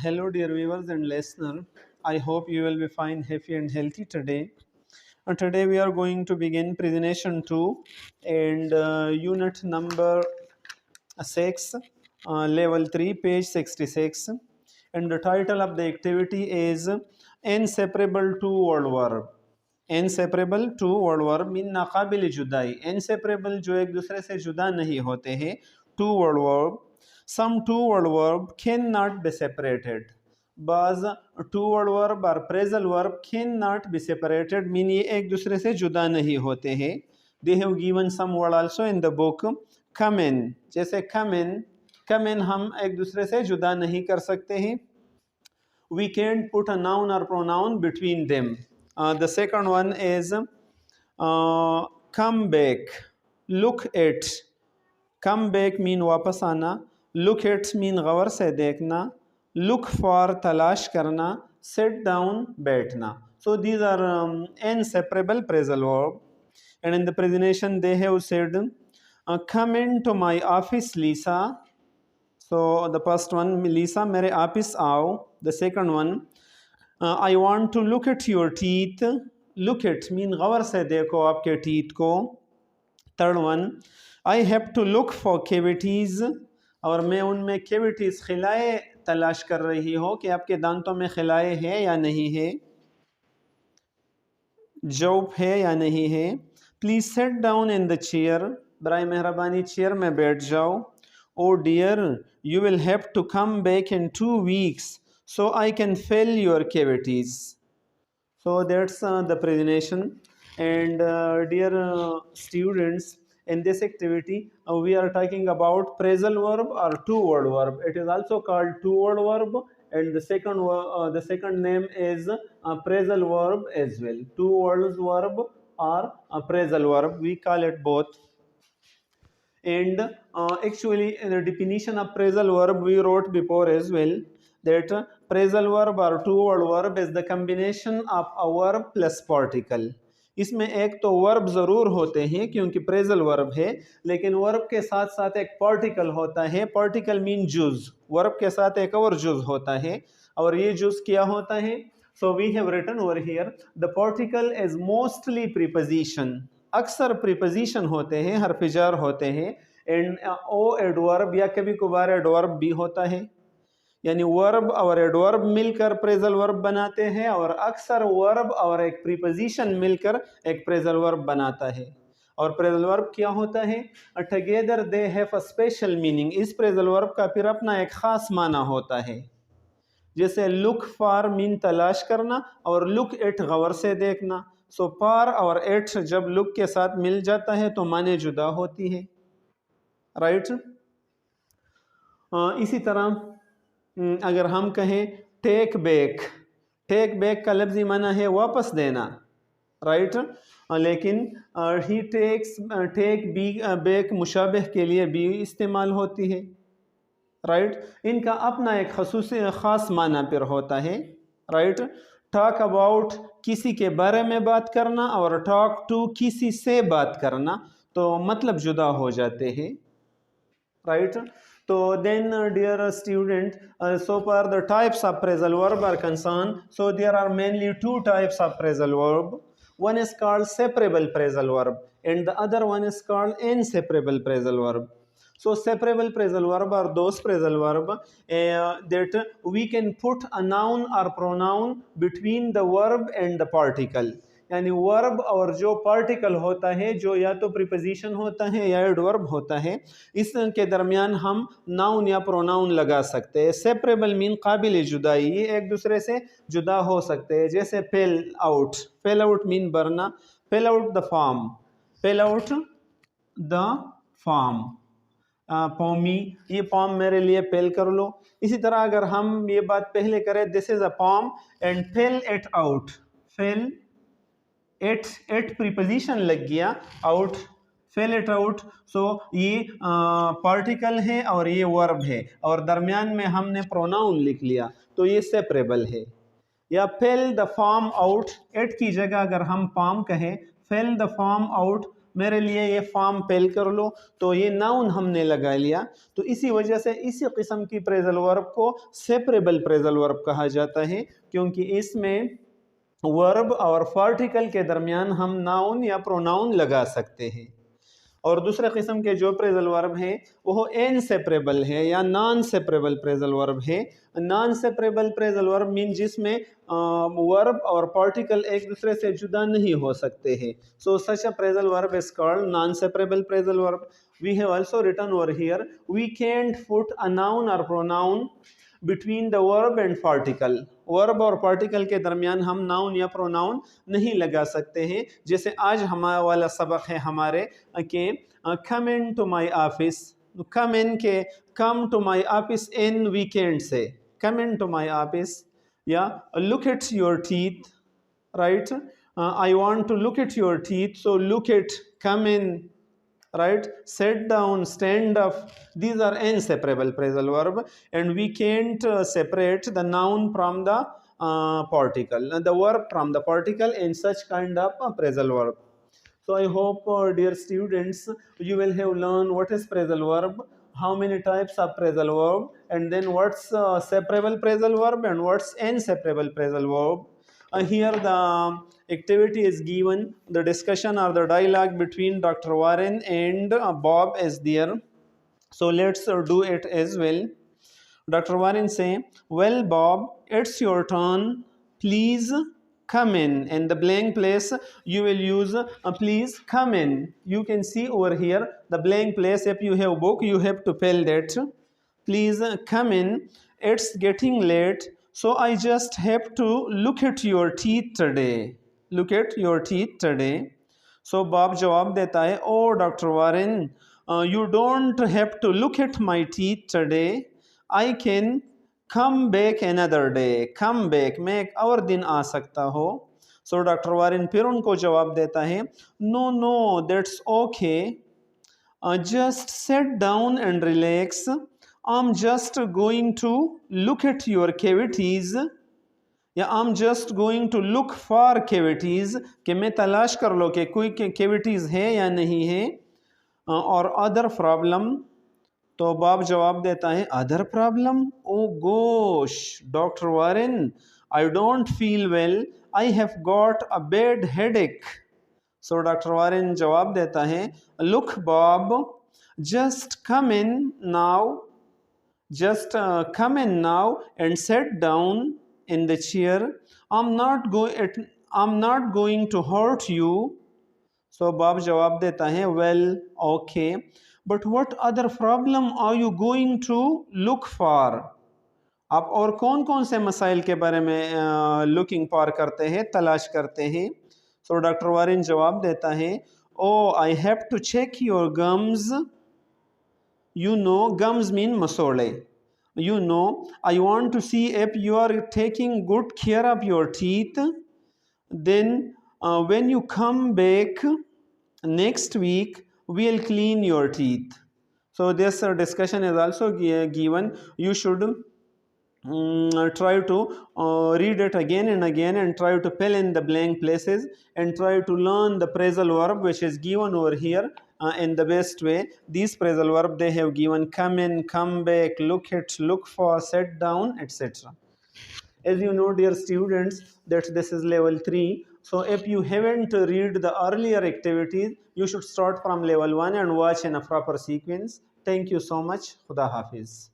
Hello, dear viewers and listeners. I hope you will be fine, happy, and healthy today. Today we are going to begin presentation 2 and unit number 6, level 3, page 66. And the title of the activity is Inseparable to Word Verb. Inseparable two word verb mean नाकाबिल जुदाई. Inseparable जो एक दूसरे से जुदा नहीं होते हैं. Two word verb, some two word verb can not be separated. Both two word verb और phrasal verb can not be separated mean ये एक दूसरे से जुदा नहीं होते हैं. They have given some word also in the book. Come in, जैसे कम इन हम एक दूसरे से जुदा नहीं कर सकते हैं. We can put a noun और pronoun between them. The second one is come back. Look at. Come back mean वापस आना. Look at mean गौर से देखना. Look for तलाश करना. Sit down बैठना. So these are inseparable phrasal verb. And in the presentation they have said, come into my office, Lisa. So the first one, Lisa मेरे office आओ. The second one, I want to look at your teeth. Look at mean गौर से देखो आपके teeth को. Third one, I have to look for cavities. और मैं उनमें cavities खिलाए तलाश कर रही हो कि आपके दांतों में खिलाए है या नहीं है, जौब है या नहीं है. Please sit down in the chair. बराए मेहरबानी चेयर में बैठ जाओ. Oh dear, you will have to come back in 2 weeks. So I can fill your cavities. So that's the presentation. And dear students, in this activity we are talking about phrasal verb or two-word verb. It is also called two-word verb, and the second name is phrasal verb as well. Two words verb or a phrasal verb, we call it both. And actually the definition of phrasal verb we wrote before as well, that phrasal verb or two-word verb is the combination of a verb plus particle. इसमें एक तो verb ज़रूर होते हैं क्योंकि phrasal verb है, लेकिन verb के साथ साथ एक पार्टिकल होता है. Particle mean जुज. वर्ब के साथ एक और जुज होता है, और ये जुज क्या होता है? So we have written over here the particle is mostly preposition. अक्सर प्रीपोजिशन होते हैं, हर्फ जार होते हैं. एंड ओ एडवर्ब या कभी कभार एडवर्ब भी होता है. यानी वर्ब और एडवर्ब मिलकर प्रेजल वर्ब बनाते हैं, और अक्सर वर्ब और एक प्रीपोजिशन मिलकर एक प्रेजल वर्ब बनाता है. और प्रेजल वर्ब क्या होता है? Together they have a special meaning. इस प्रेजल वर्ब का फिर अपना एक खास माना होता है. जैसे लुक फॉर मीन तलाश करना, और लुक एट गौर से देखना. सो फॉर और एट जब लुक के साथ मिल जाता है तो माने जुदा होती है. राइट. इसी तरह अगर हम कहें टेक बैक, टेक बैक का लफ्ज़ी माना है वापस देना. राइट. लेकिन ही टेक्स, टेक बी बैक मुशाबह के लिए भी इस्तेमाल होती है. राइट. इनका अपना एक खसूसी ख़ास माना फिर होता है. राइट. टॉक अबाउट किसी के बारे में बात करना, और टॉक टू किसी से बात करना, तो मतलब जुदा हो जाते हैं. Right. So then dear student, so far the types of phrasal verb are concerned. So there are mainly two types of phrasal verb. One is called separable phrasal verb and the other one is called inseparable phrasal verb. So separable phrasal verb are those phrasal verb that we can put a noun or pronoun between the verb and the particle. यानी verb और जो particle होता है, जो या तो preposition होता है या एडवर्ब होता है, इसके दरमियान हम नाउन या प्रोनाउन लगा सकते हैं. सेपरेबल मीन काबिल जुदाई, ये एक दूसरे से जुदा हो सकते हैं. जैसे fill out. Fill out mean बरना. Fill out the form. Fill out the form. पौमी, ये पॉम मेरे लिए फेल कर लो. इसी तरह अगर हम ये बात पहले करें, this is a form and fill it out. Fill it preposition लग गया, out, fill it out. So ये पार्टिकल है और ये वर्ब है, और दरमियान में हमने प्रोनाउन लिख लिया, तो ये सेपरेबल है. या fill the form out, at की जगह अगर हम फॉर्म कहें, फेल द फॉर्म आउट मेरे लिए ये फॉर्म फिल कर लो, तो ये नाउन हमने लगा लिया। तो इसी वजह से इसी किस्म की प्रेजल वर्ब को सेपरेबल प्रेजल वर्ब कहा जाता है, क्योंकि इसमें वर्ब और पार्टिकल के दरमियान हम नाउन या प्रोनाउन लगा सकते हैं। और दूसरे किस्म के जो प्रेजल वर्ब है वो इनसेपरेबल है या नॉन सेपरेबल प्रेजल वर्ब है। Non separable phrasal verb mean जिसमें वर्ब और पार्टिकल एक दूसरे से जुदा नहीं हो सकते हैं। So such a phrasal verb is called non separable phrasal verb. We have also written over here, we can't put a noun or pronoun between the verb and particle. Verb और particle के दरमियान हम noun या pronoun नहीं लगा सकते हैं। जैसे आज हमारा वाला सबक है हमारे के कम in to my office, come in के come to my office in weekend से come in to my office, या look at your teeth, right, I want to look at your teeth, so look at, come in, right, sit down, stand up. These are inseparable phrasal verb, and we can't separate the noun from the particle, the verb from the particle in such kind of phrasal verb. So I hope, dear students, you will have learned what is phrasal verb, how many types of phrasal verb, and then what's separable phrasal verb and what's inseparable phrasal verb. Here the activity is given, the discussion or the dialogue between Dr. Warren and Bob is there. So let's do it as well. Dr. Warren say, well Bob, it's your turn, please come in. In the blank place you will use please come in. You can see over here the blank place, if you have book you have to fill that. Please come in, it's getting late, so I just have to look at your teeth today. Look at your teeth today. So Bob जवाब देता है, oh Dr. Warren, you don't have to look at my teeth today, I can come back another day. Come back, मैं एक और दिन आ सकता हो. So Dr. Warren फिर उनको जवाब देता है, no no that's okay, just sit down and relax, I'm just going to look at your cavities, या I'm just going to look for cavities, कि मैं तलाश कर लो कि कोई cavities है या नहीं है, और other problem. तो बॉब जवाब देता है, other problem, oh gosh Dr. Warren, I don't feel well, I have got a bad headache. So Dr. Warren जवाब देता है, look Bob, just come in now, just come in now and sit down in the chair, I'm not going to hurt you. So Bob जवाब देता है, well okay, but what other problem are you going to look for? आप और कौन कौन से मसाइल के बारे में लुकिंग फॉर करते हैं, तलाश करते हैं? सो डॉक्टर वारिन जवाब देता है, oh I have to check your gums, you know gums mean मसोड़े, you know I want to see if you are taking good care of your teeth, then when you come back next week we'll clean your teeth. So this discussion is also given. You should try to read it again and again and try to fill in the blank places and try to learn the phrasal verb which is given over here in the best way. These phrasal verb they have given, come in, come back, look at, look for, sit down, etc. As you know, dear students, that this is level 3. So if you haven't read the earlier activities, you should start from level 1 and watch in a proper sequence. Thank you so much. Khuda Hafiz.